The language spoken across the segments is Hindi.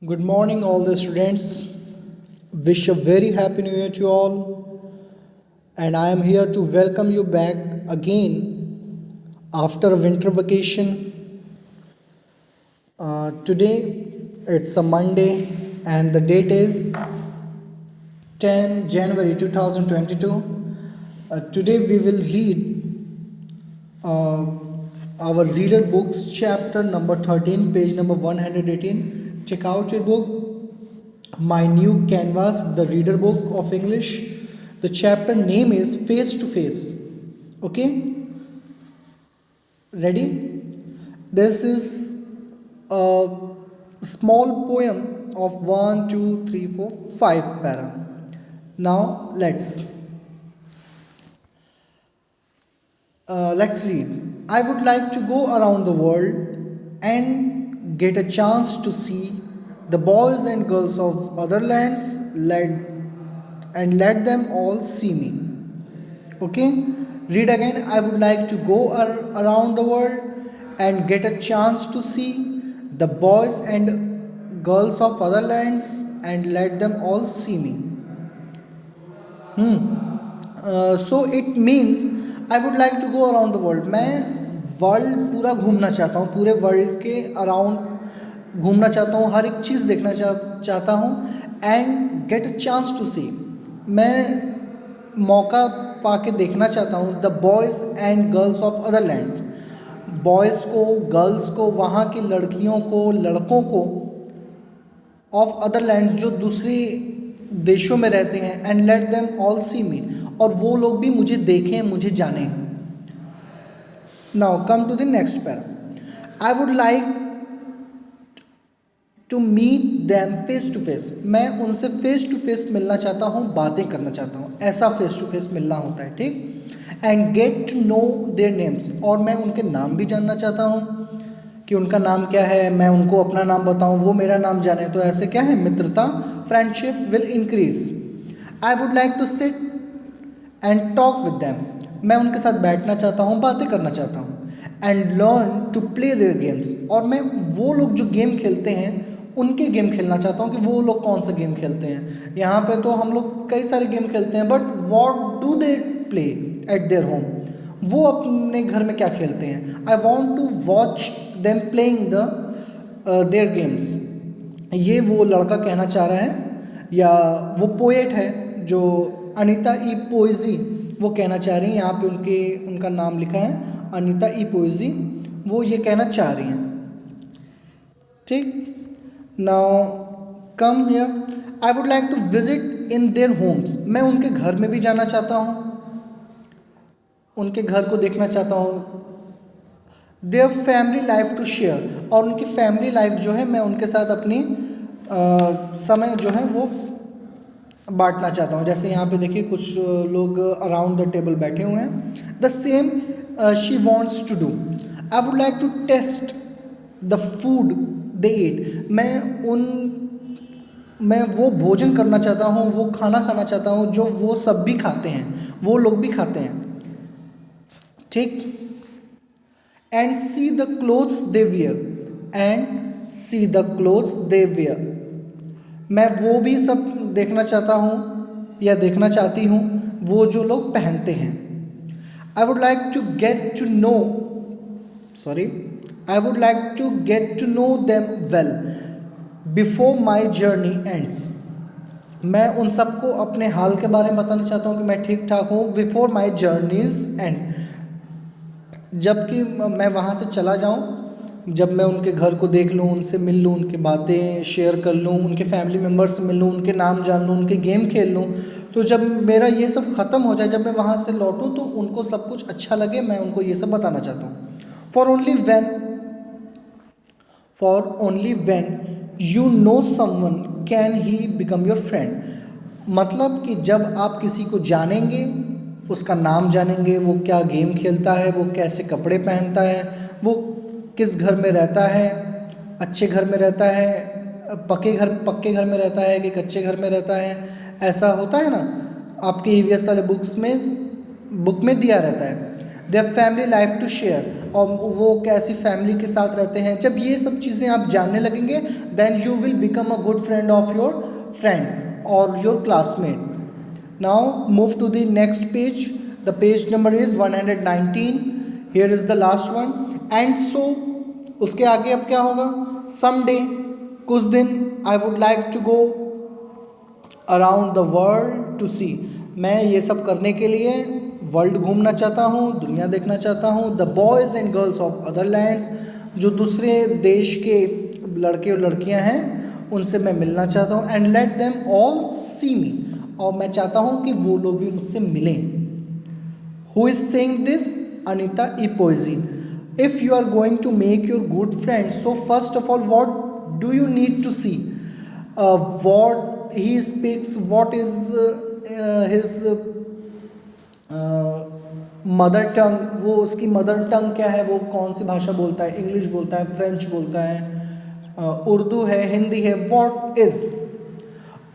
Good morning, all the students. Wish a very happy new year to all. And I am here to welcome you back again after a winter vacation. Today it's a Monday and the date is 10 January 2022. Today we will read uh, our reader books chapter number 13, page number 118. Check out your book, My New Canvas, the reader book of English. The chapter name is Face to Face. Okay, ready? This is a small poem of 1, 2, 3, 4, 5 para. Now let's read. I would like to go around the world and get a chance to see the boys and girls of other lands let them all see me. Okay? Read again. I would like to go around the world and get a chance to see the boys and girls of other lands and let them all see me. So it means I would like to go around the world. मैं वर्ल्ड पूरा घूमना चाहता हूँ, पूरे वर्ल्ड के अराउंड घूमना चाहता हूँ, हर एक चीज़ देखना चाहता हूँ. And get a chance to see, मैं मौका पा के देखना चाहता हूँ the boys and girls of other lands, boys को, गर्ल्स को, वहाँ की लड़कियों को, लड़कों को, ऑफ अदर लैंड्स जो दूसरी देशों में रहते हैं. And let them all see me, और वो लोग भी मुझे देखें, मुझे जानें. Now come to the next para. I would like to meet them face to face, मैं उनसे फेस टू फेस मिलना चाहता हूँ, बातें करना चाहता हूँ. ऐसा फेस टू फेस मिलना होता है, ठीक. And get to know their names, और मैं उनके नाम भी जानना चाहता हूँ कि उनका नाम क्या है, मैं उनको अपना नाम बताऊँ, वो मेरा नाम जाने. तो ऐसे क्या है, मित्रता, friendship will increase. I would like to sit and talk with them, मैं उनके साथ बैठना चाहता हूँ, बातें करना चाहता हूँ. And learn to play their games, और मैं वो लोग जो गेम खेलते हैं उनके गेम खेलना चाहता हूँ कि वो लोग कौन सा गेम खेलते हैं. यहाँ पे तो हम लोग कई सारे गेम खेलते हैं, but what do they play at their home, वो अपने घर में क्या खेलते हैं. I want to watch them playing the their games. ये वो लड़का कहना चाह रहा है, या वो पोएट है जो अनीता ई पोएजी, वो कहना चाह रही हैं. यहाँ पे उनका नाम लिखा है अनीता ई पोएजी, वो ये कहना चाह रही हैं, ठीक. Now come here. I would like to visit in their homes, मैं उनके घर में भी जाना चाहता हूँ, उनके घर को देखना चाहता हूँ. Their family life to share, और उनकी फैमिली लाइफ जो है मैं उनके साथ अपनी समय जो है वो बांटना चाहता हूँ. जैसे यहाँ पे देखिए कुछ लोग अराउंड द टेबल बैठे हुए हैं. The same she wants to do. I would like to test the food they eat, मैं वो भोजन करना चाहता हूँ, वो खाना खाना चाहता हूँ जो वो सब भी खाते हैं, वो लोग भी खाते हैं, ठीक. And see the clothes they wear, and see the clothes they wear, मैं वो भी सब देखना चाहता हूँ या देखना चाहती हूँ वो जो लोग पहनते हैं. I would like to get to know I would like to get to know them well before my journey ends, मैं उन सबको अपने हाल के बारे में बताना चाहता हूँ कि मैं ठीक ठाक हूँ. बिफोर माई जर्नीज एंड, जबकि मैं वहाँ से चला जाऊँ, जब मैं उनके घर को देख लूँ, उनसे मिल लूँ, उनकी बातें शेयर कर लूँ, उनके फैमिली मेम्बर्स से मिल लूँ, उनके नाम जान लूँ, उनके गेम खेल लूँ, तो जब मेरा ये सब ख़त्म हो जाए, जब मैं वहाँ से लौटूँ तो उनको सब कुछ अच्छा लगे, मैं उनको ये सब बताना चाहता हूँ. For only when you know someone can he become your friend, मतलब कि जब आप किसी को जानेंगे, उसका नाम जानेंगे, वो क्या गेम खेलता है, वो कैसे कपड़े पहनता है, वो किस घर में रहता है, अच्छे घर में रहता है, पक्के घर में रहता है कि कच्चे घर में रहता है. ऐसा होता है ना, आपके ईवीएस वाले बुक में दिया रहता है. Their family life to share, और वो कैसी फैमिली के साथ रहते हैं। जब ये सब चीज़ें आप जानने लगेंगे then you will become a good friend of your friend और your classmate. Now move to the next page, the page number is 119। Here is the last one. And so उसके आगे अब क्या होगा, समडे, कुछ दिन, I would like to go around the world to see, मैं ये सब करने के लिए वर्ल्ड घूमना चाहता हूँ, दुनिया देखना चाहता हूँ। The boys and girls of other lands, जो दूसरे देश के लड़के और लड़कियाँ हैं उनसे मैं मिलना चाहता हूँ। And let them all see me, और मैं चाहता हूँ कि वो लोग भी मुझसे मिलें। Who is saying this? Anita E Posey. If you are going to make your good friend, so first of all what do you need to see? what he speaks, what is his mother tongue, वो उसकी मदर टंग क्या है, वो कौन सी भाषा बोलता है, इंग्लिश बोलता है, फ्रेंच बोलता है, उर्दू है, हिंदी है। What is,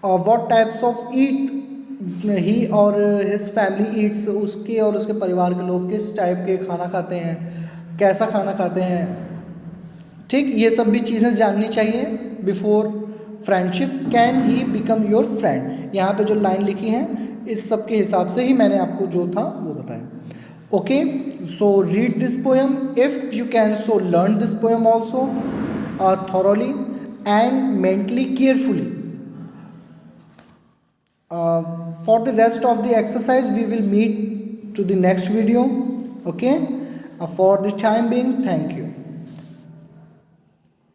what types of eat he और हिज फैमिली ईट्स, उसके और उसके परिवार के लोग किस टाइप के खाना खाते हैं, कैसा खाना खाते हैं। ठीक, ये सब भी चीज़ें जाननी चाहिए before friendship. Can he become your friend, यहाँ पे जो लाइन लिखी है इस सब के हिसाब से ही मैंने आपको जो था वो बताया। Okay, so read this poem if you can, so learn this poem also thoroughly and mentally carefully. For the rest of the exercise we will meet to the next video. Okay, for the time being, thank you.